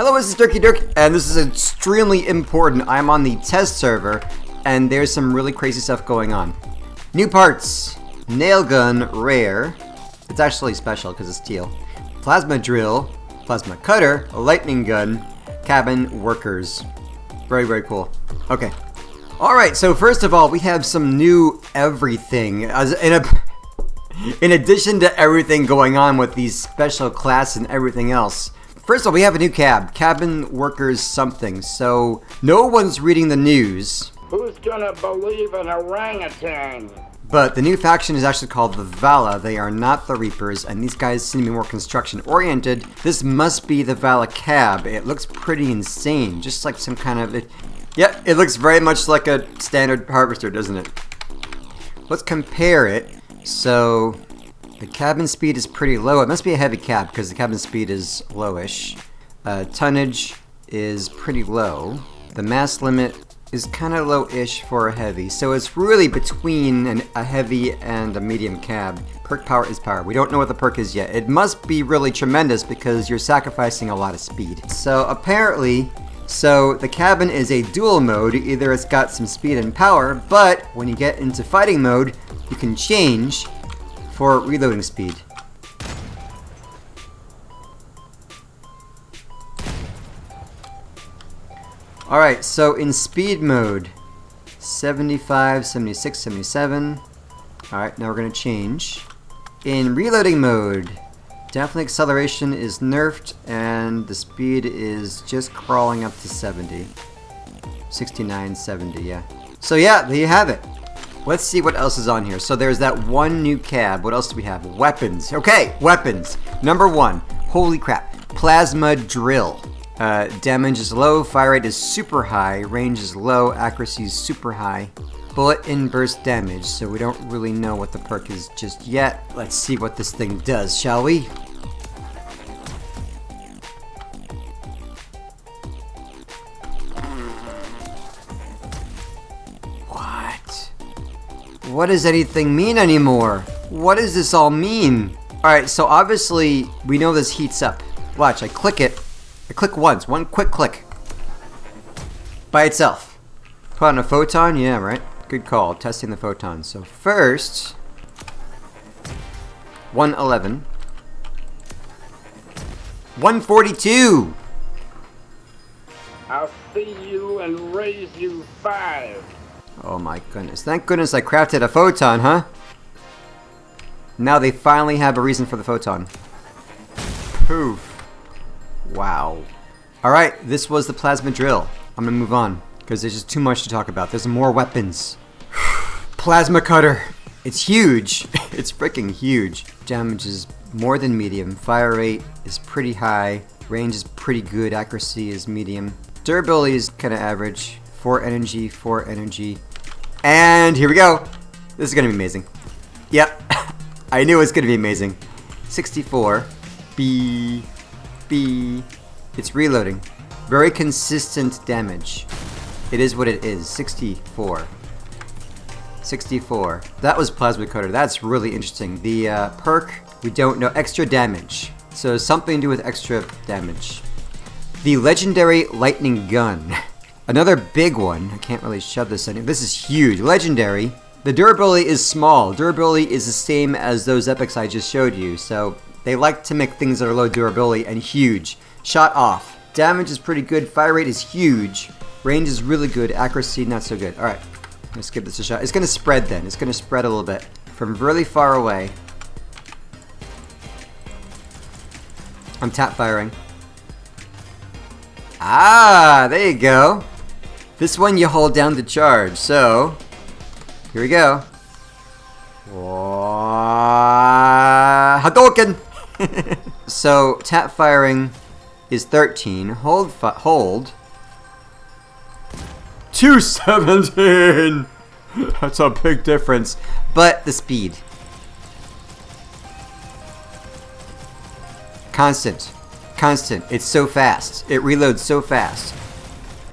Hello, this is Dirky Dirk, and this is extremely important. I'm on the test server, and there's some really crazy stuff going on. New parts. Nail gun, rare. It's actually special because it's steel. Plasma drill, plasma cutter, a lightning gun, cabin workers. Very, very cool. Okay. Alright, so first of all, we have some new everything. In addition to everything going on with these special classes and everything else. First of all, we have a new cabin workers something, so no one's reading the news. Who's gonna believe an orangutan? But the new faction is actually called the Vala. They are not the Reapers, and these guys seem to be more construction-oriented. This must be the Vala cab. It looks pretty insane, just like some kind of... Yep, it looks very much like a standard harvester, doesn't it? Let's compare it. So... the cabin speed is pretty low. It must be a heavy cab because the cabin speed is lowish. Tonnage is pretty low. The mass limit is kind of low-ish for a heavy. So it's really between a heavy and a medium cab. Perk power is power. We don't know what the perk is yet. It must be really tremendous because you're sacrificing a lot of speed. So apparently, the cabin is a dual mode. Either it's got some speed and power, but when you get into fighting mode, you can change for reloading speed. Alright, so in speed mode, 75, 76, 77. Alright, now we're going to change. In reloading mode, definitely acceleration is nerfed and the speed is just crawling up to 70. 69, 70, yeah. So yeah, there you have it. Let's see what else is on here. So there's that one new cab. What else do we have? Weapons. Okay, weapons. Number one. Holy crap. Plasma drill. Damage is low. Fire rate is super high. Range is low. Accuracy is super high. Bullet in burst damage. So we don't really know what the perk is just yet. Let's see what this thing does, shall we? What does anything mean anymore? What does this all mean? Alright, so obviously we know this heats up. Watch, I click it. I click once, one quick click. By itself. Put on a photon? Yeah, right. Good call, testing the photon. So first, 111. 142! I'll see you and raise you 5. Oh my goodness. Thank goodness I crafted a photon, huh? Now they finally have a reason for the photon. Poof. Wow. Alright, this was the plasma drill. I'm gonna move on, because there's just too much to talk about. There's more weapons. Plasma cutter. It's huge. It's freaking huge. Damage is more than medium. Fire rate is pretty high. Range is pretty good. Accuracy is medium. Durability is kind of average. 4 energy, 4 energy. And here we go. This is going to be amazing. Yep. I knew it was going to be amazing. 64. B. It's reloading. Very consistent damage. It is what it is. 64. 64. That was plasma cutter. That's really interesting. The perk, we don't know. Extra damage. So something to do with extra damage. The legendary lightning gun. Another big one. I can't really shove this in. This is huge. Legendary. The durability is small. Durability is the same as those epics I just showed you. So they like to make things that are low durability and huge. Shot off. Damage is pretty good. Fire rate is huge. Range is really good. Accuracy not so good. Alright. Let's give this a shot. It's going to spread then. It's going to spread a little bit. From really far away. I'm tap firing. Ah, there you go. This one you hold down to charge, so here we go. Hadouken! So tap firing is 13. Hold. 217. That's a big difference. But the speed. Constant. It's so fast. It reloads so fast.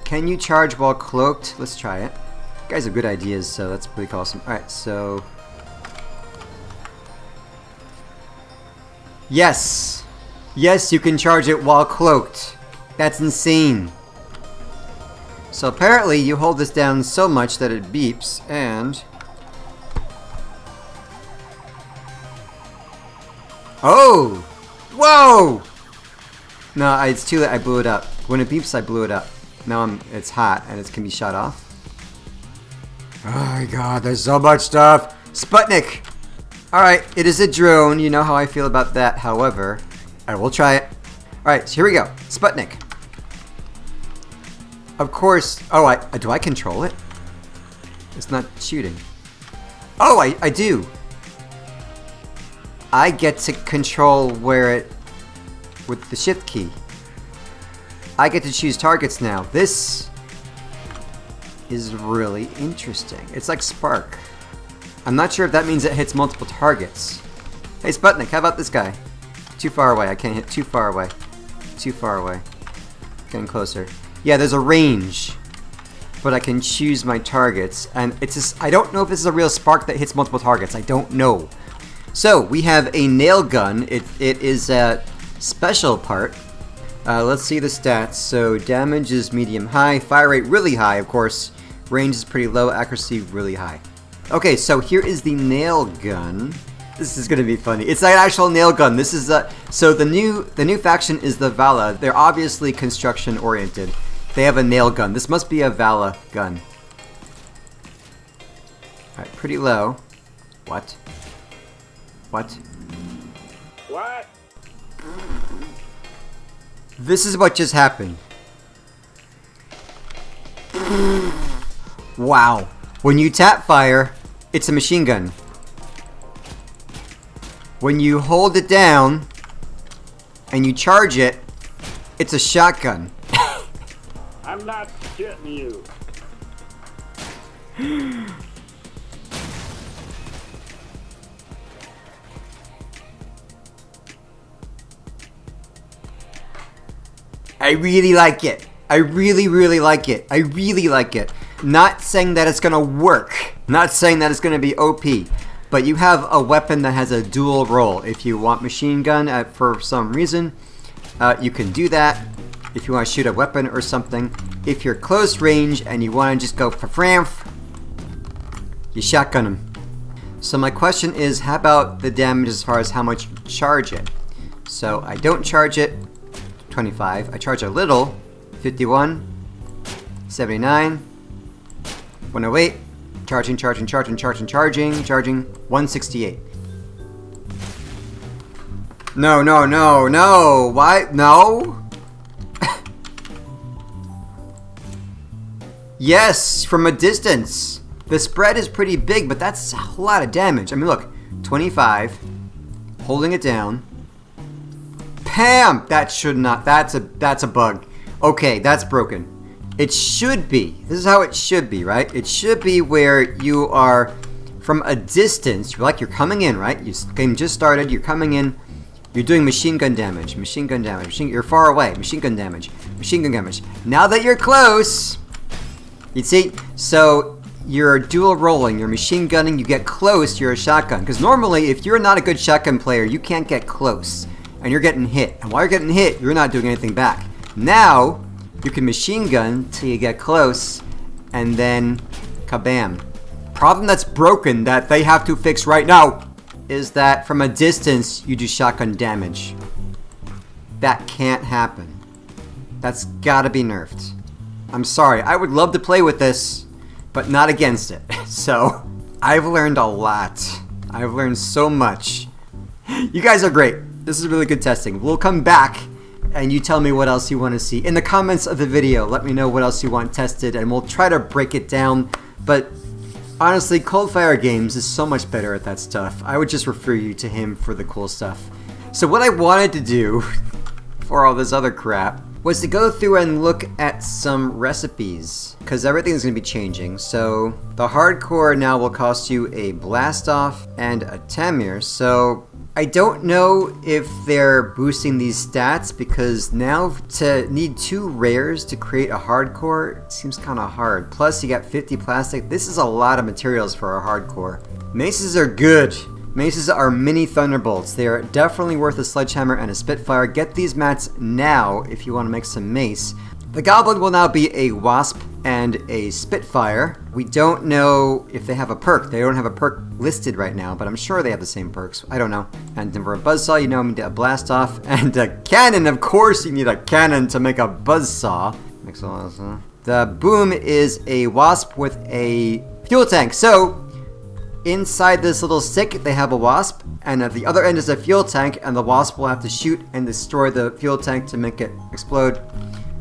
Can you charge while cloaked? Let's try it. You guys have good ideas, so that's pretty awesome. Alright, so... Yes! Yes, you can charge it while cloaked. That's insane. So apparently you hold this down so much that it beeps and... Oh! Whoa! No, it's too late. I blew it up. When it beeps, I blew it up. Now it's hot and it can be shut off. Oh my god, there's so much stuff. Sputnik! Alright, it is a drone. You know how I feel about that. However, I will try it. Alright, so here we go. Sputnik. Of course. Oh, do I control it? It's not shooting. Oh, I do. I get to control where it... with the shift key. I get to choose targets now. This is really interesting. It's like Spark. I'm not sure if that means it hits multiple targets. Hey Sputnik, how about this guy? Too far away. I can't hit. Too far away. Too far away. Getting closer. Yeah, there's a range, but I can choose my targets, and it's just, I don't know if this is a real Spark that hits multiple targets. I don't know. So we have a nail gun. It is a special part. Let's see the stats. So damage is medium high, fire rate really high, of course. Range is pretty low, accuracy really high. Okay, so here is the nail gun. This is gonna be funny. It's an actual nail gun. This is so the new faction is the Vala. They're obviously construction oriented. They have a nail gun. This must be a Vala gun. Alright, pretty low. What? What? What? This is what just happened. Wow. When you tap fire, it's a machine gun. When you hold it down and you charge it, it's a shotgun. I'm not shitting you. I really like it. I really, really like it. I really like it. Not saying that it's gonna work. Not saying that it's gonna be OP. But you have a weapon that has a dual role. If you want machine gun for some reason, you can do that. If you want to shoot a weapon or something. If you're close range and you want to just go for framf, you shotgun them. So my question is, how about the damage as far as how much you charge it? So I don't charge it, 25. I charge a little, 51, 79, 108. Charging, 168. No. Why? No? Yes, from a distance. The spread is pretty big, but that's a lot of damage. I mean, look. 25. Holding it down. Pam! That should not. That's a bug. Okay, that's broken. It should be. This is how it should be, right? It should be where you are from a distance. Like you're coming in, right? You game just started. You're coming in. You're doing machine gun damage. Machine gun damage. You're far away. Machine gun damage. Machine gun damage. Now that you're close, you see. So you're dual rolling. You're machine gunning. You get close. You're a shotgun. Because normally, if you're not a good shotgun player, you can't get close, and you're getting hit. And while you're getting hit, you're not doing anything back. Now you can machine gun till you get close, and then kabam. Problem that's broken that they have to fix right now is that from a distance you do shotgun damage. That can't happen. That's gotta be nerfed. I'm sorry, I would love to play with this, but not against it. So, I've learned a lot. I've learned so much. You guys are great. This is really good testing. We'll come back and you tell me what else you want to see. In the comments of the video, let me know what else you want tested, and we'll try to break it down. But honestly, Coldfire Games is so much better at that stuff. I would just refer you to him for the cool stuff. So what I wanted to do for all this other crap was to go through and look at some recipes, because everything is going to be changing. So the hardcore now will cost you a blast off and a Tamir. So I don't know if they're boosting these stats, because now to need 2 rares to create a hardcore seems kind of hard. Plus you got 50 plastic. This is a lot of materials for a hardcore. Maces are good, Maces are mini thunderbolts. They are definitely worth a sledgehammer and a spitfire. Get these mats now if you want to make some mace. The goblin will now be a wasp and a spitfire. We don't know if they have a perk. They don't have a perk listed right now, but I'm sure they have the same perks. I don't know. And then for a buzzsaw, you know, you need a blast off. And a cannon, of course you need a cannon to make a buzzsaw. Makes a lot of sense. The boom is a wasp with a fuel tank. So inside this little stick, they have a wasp, and at the other end is a fuel tank, and the wasp will have to shoot and destroy the fuel tank to make it explode.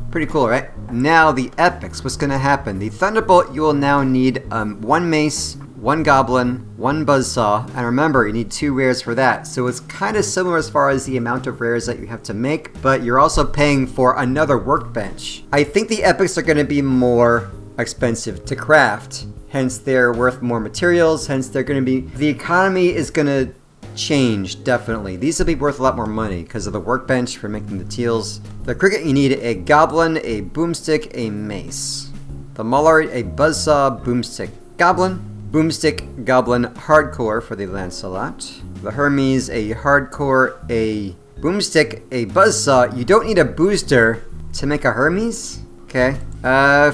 Pretty cool, right? Now the epics, what's gonna happen? The Thunderbolt, you will now need 1 mace, 1 goblin, 1 buzzsaw, and remember, you need 2 rares for that. So it's kind of similar as far as the amount of rares that you have to make, but you're also paying for another workbench. I think the epics are gonna be more expensive to craft. Hence, they're worth more materials. Hence, they're going to be... The economy is going to change, definitely. These will be worth a lot more money because of the workbench for making the teals. The cricket, you need a goblin, a boomstick, a mace. The Mullard, a buzzsaw, boomstick, goblin. Boomstick, goblin, hardcore for the Lancelot. The Hermes, a hardcore, a boomstick, a buzzsaw. You don't need a booster to make a Hermes? Okay.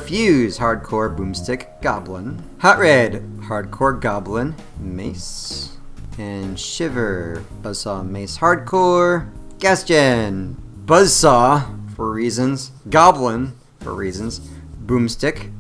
Fuse, hardcore, boomstick, goblin. Hot red, hardcore, goblin, mace. And shiver, buzzsaw, mace, hardcore. Gas gen, buzzsaw, for reasons. Goblin, for reasons. Boomstick.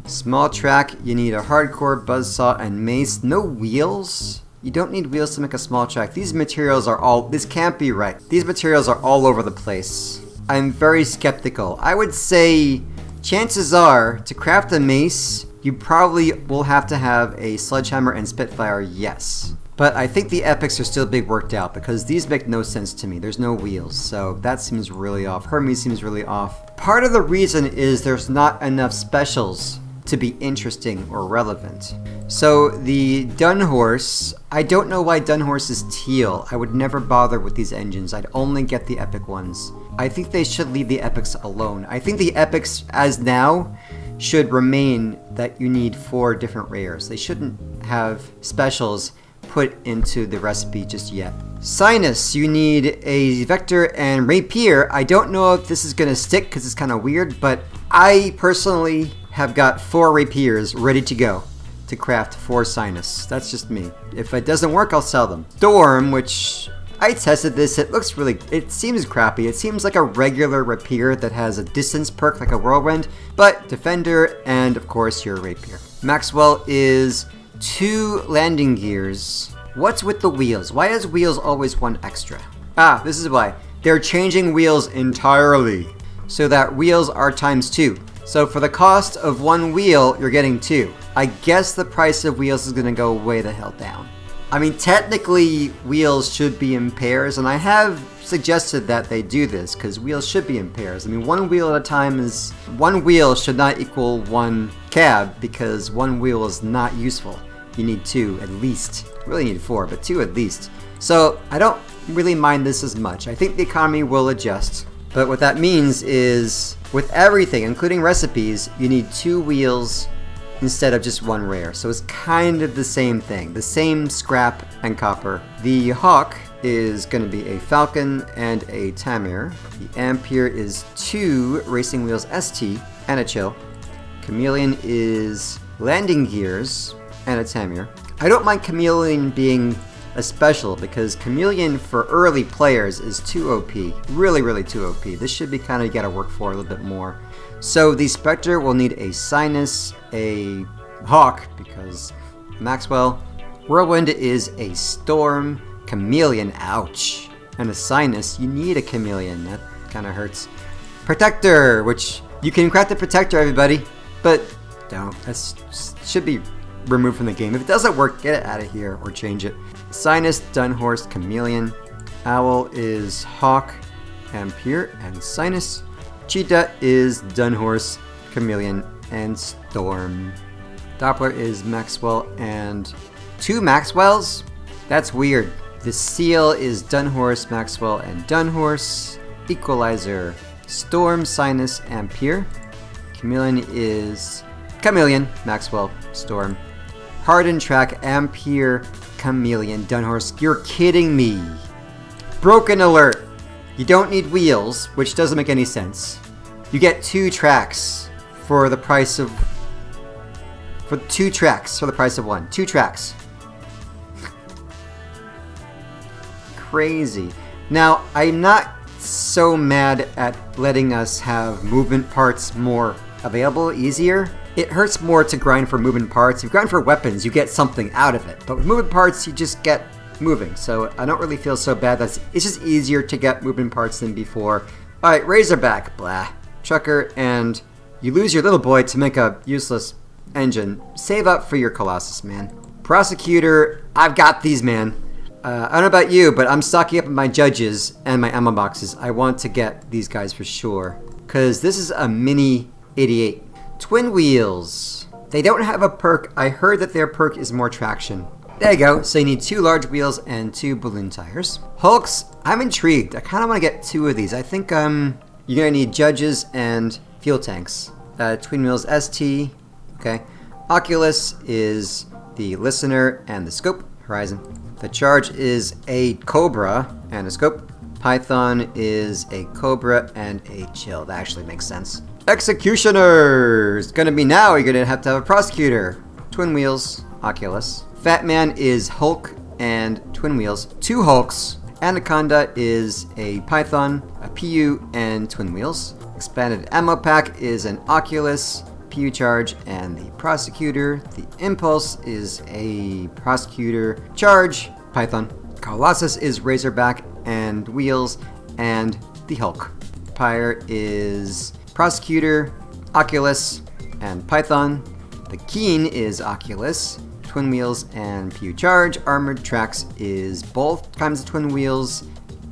Small track, you need a hardcore, buzzsaw, and mace. No wheels? You don't need wheels to make a small track. These materials are all... This can't be right. These materials are all over the place. I'm very skeptical. I would say chances are to craft a mace, you probably will have to have a sledgehammer and spitfire, yes. But I think the epics are still big worked out because these make no sense to me. There's no wheels, so that seems really off. Hermes seems really off. Part of the reason is there's not enough specials to be interesting or relevant. So the Dunhorse, I don't know why Dunhorse is teal. I would never bother with these engines. I'd only get the epic ones. I think they should leave the epics alone. I think the epics, as now, should remain that you need 4 different rares. They shouldn't have specials put into the recipe just yet. Sinus, you need a Vector and Rapier. I don't know if this is going to stick because it's kind of weird, but I personally have got 4 Rapiers ready to go to craft 4 Sinus. That's just me. If it doesn't work, I'll sell them. Storm, which I tested this. It looks really... It seems crappy. It seems like a regular Rapier that has a distance perk like a Whirlwind, but Defender and, of course, your Rapier. Maxwell is 2 landing gears. What's with the wheels? Why is wheels always 1 extra? Ah, this is why. They're changing wheels entirely so that wheels are ×2. So for the cost of 1 wheel, you're getting 2. I guess the price of wheels is going to go way the hell down. I mean, technically, wheels should be in pairs, and I have suggested that they do this, because wheels should be in pairs. I mean, 1 wheel at a time is... 1 wheel should not equal 1 cab, because 1 wheel is not useful. You need 2 at least. You really need 4, but 2 at least. So, I don't really mind this as much. I think the economy will adjust. But what that means is, with everything, including recipes, you need 2 wheels instead of just 1 rare. So it's kind of the same thing. The same scrap and copper. The Hawk is going to be a Falcon and a Tamir. The Ampere is 2 Racing Wheels ST and a Chill. Chameleon is landing gears and a Tamir. I don't mind Chameleon being a special because Chameleon for early players is too OP. Really, really too OP. This should be kind of you gotta work for a little bit more. So the Spectre will need a Sinus, a Hawk, because Maxwell. Whirlwind is a Storm. Chameleon, ouch. And a Sinus, you need a Chameleon. That kind of hurts. Protector, which you can craft the Protector, everybody, but don't. That should be removed from the game. If it doesn't work, get it out of here or change it. Sinus, Dunhorse, Chameleon. Owl is Hawk, Ampere, and Sinus. Cheetah is Dunhorse, Chameleon, and Storm. Doppler is Maxwell and 2 Maxwells? That's weird. The Seal is Dunhorse, Maxwell, and Dunhorse. Equalizer, Storm, Sinus, Ampere. Chameleon is Chameleon, Maxwell, Storm. Hardened Track, Ampere, chameleon, Dunhorse. You're kidding me. Broken alert. You don't need wheels, which doesn't make any sense. You get 2 tracks for the price of... For 2 tracks for the price of 1. 2 tracks. Crazy. Now, I'm not so mad at letting us have movement parts more available, easier. It hurts more to grind for movement parts. If you grind for weapons, you get something out of it. But with movement parts, you just get moving. So I don't really feel so bad. It's just easier to get movement parts than before. Alright, Razorback, blah. Trucker, and you lose your little boy to make a useless engine. Save up for your Colossus, man. Prosecutor, I've got these, man. I don't know about you, but I'm stocking up on my judges and my ammo boxes. I want to get these guys for sure. Because this is a mini 88. Twin wheels. They don't have a perk. I heard that their perk is more traction. There you go. So you need 2 large wheels and 2 balloon tires. Hulks, I'm intrigued. I kind of want to get 2 of these. I think you're going to need judges and fuel tanks. Twin wheels ST. Okay. Oculus is the listener and the scope. Horizon. The charge is a Cobra and a scope. Python is a Cobra and a chill. That actually makes sense. Executioner is gonna be now. You're gonna have to have a prosecutor. Twin wheels, Oculus. Fat Man is Hulk and twin wheels. 2 Hulks. Anaconda is a Python, a PU, and twin wheels. Expanded ammo pack is an Oculus, PU charge, and the prosecutor. The Impulse is a prosecutor, charge, Python. Colossus is Razorback and wheels, and the Hulk. Pyre is prosecutor, Oculus, and Python. The Keen is Oculus, twin wheels, and PU charge. Armored Tracks is both times the twin wheels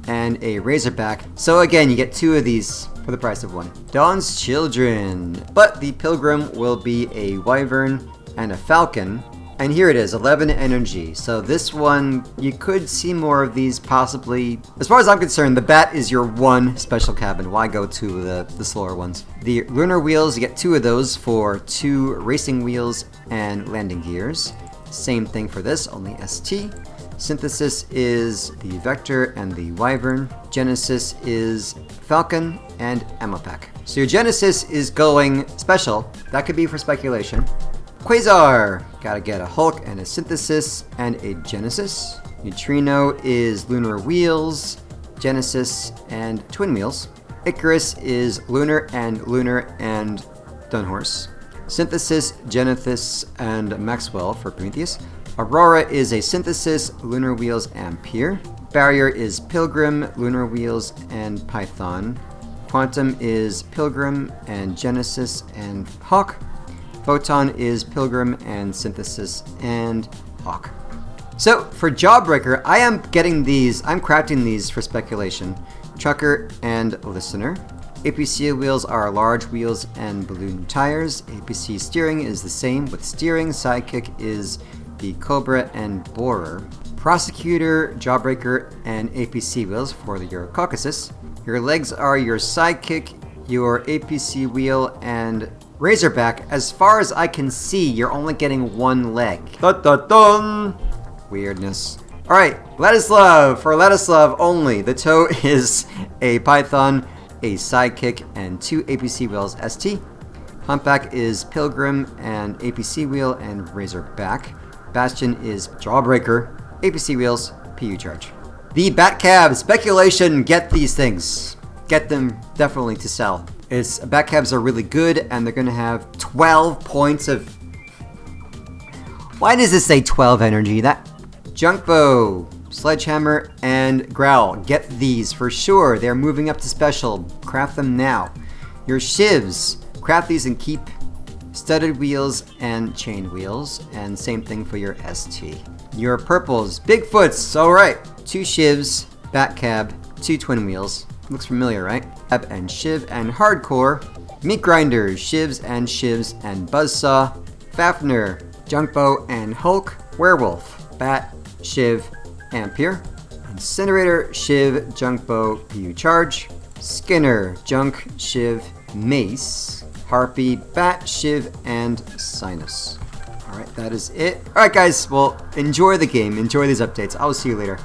and a Razorback. So again, you get 2 of these for the price of 1. Dawn's Children. But the Pilgrim will be a Wyvern and a Falcon. And here it is, 11 energy. So this one, you could see more of these possibly. As far as I'm concerned, the Bat is your 1 special cabin. Why go to the slower ones? The Lunar Wheels, you get 2 of those for 2 racing wheels and landing gears. Same thing for this, only ST. Synthesis is the Vector and the Wyvern. Genesis is Falcon and Ammo Pack. So your Genesis is going special. That could be for speculation. Quasar! Gotta get a Hulk and a Synthesis and a Genesis. Neutrino is Lunar Wheels, Genesis, and Twin Wheels. Icarus is Lunar and Dunhorse. Synthesis, Genesis, and Maxwell for Prometheus. Aurora is a Synthesis, Lunar Wheels, and Pier. Barrier is Pilgrim, Lunar Wheels, and Python. Quantum is Pilgrim and Genesis and Hawk. Photon is Pilgrim and Synthesis and Hawk. So for Jawbreaker, I am getting these, I'm crafting these for speculation. Trucker and Listener. APC wheels are large wheels and balloon tires. APC steering is the same with steering. Sidekick is the Cobra and Borer. Prosecutor, Jawbreaker, and APC wheels for your Caucasus. Your legs are your Sidekick, your APC wheel, and Razorback. As far as I can see, you're only getting 1 leg. Dun dun dun! Weirdness. Alright, Ladislav. For Ladislav only, the toe is a Python, a Sidekick, and 2 APC wheels ST. Humpback is Pilgrim and APC wheel and Razorback. Bastion is Jawbreaker, APC wheels, PU charge. The Batcab, speculation, get these things. Get them definitely to sell. Batcabs are really good, and they're going to have 12 points of... Why does this say 12 energy? That Junk Bow, Sledgehammer, and Growl. Get these for sure. They're moving up to special. Craft them now. Your Shivs, craft these and keep. Studded wheels and chain wheels, and same thing for your ST. Your purples, Bigfoots, alright. 2 Shivs, Batcab, 2 twin wheels. Looks familiar, right? Ab and Shiv and Hardcore. Meat Grinders, Shivs and Buzzsaw. Fafnir, Junkbow and Hulk. Werewolf, Bat, Shiv, and Pier. Incinerator, Shiv, Junkbow, PU Charge. Skinner, Junk, Shiv, Mace. Harpy, Bat, Shiv, and Sinus. Alright, that is it. Alright guys, well, enjoy the game. Enjoy these updates. I will see you later.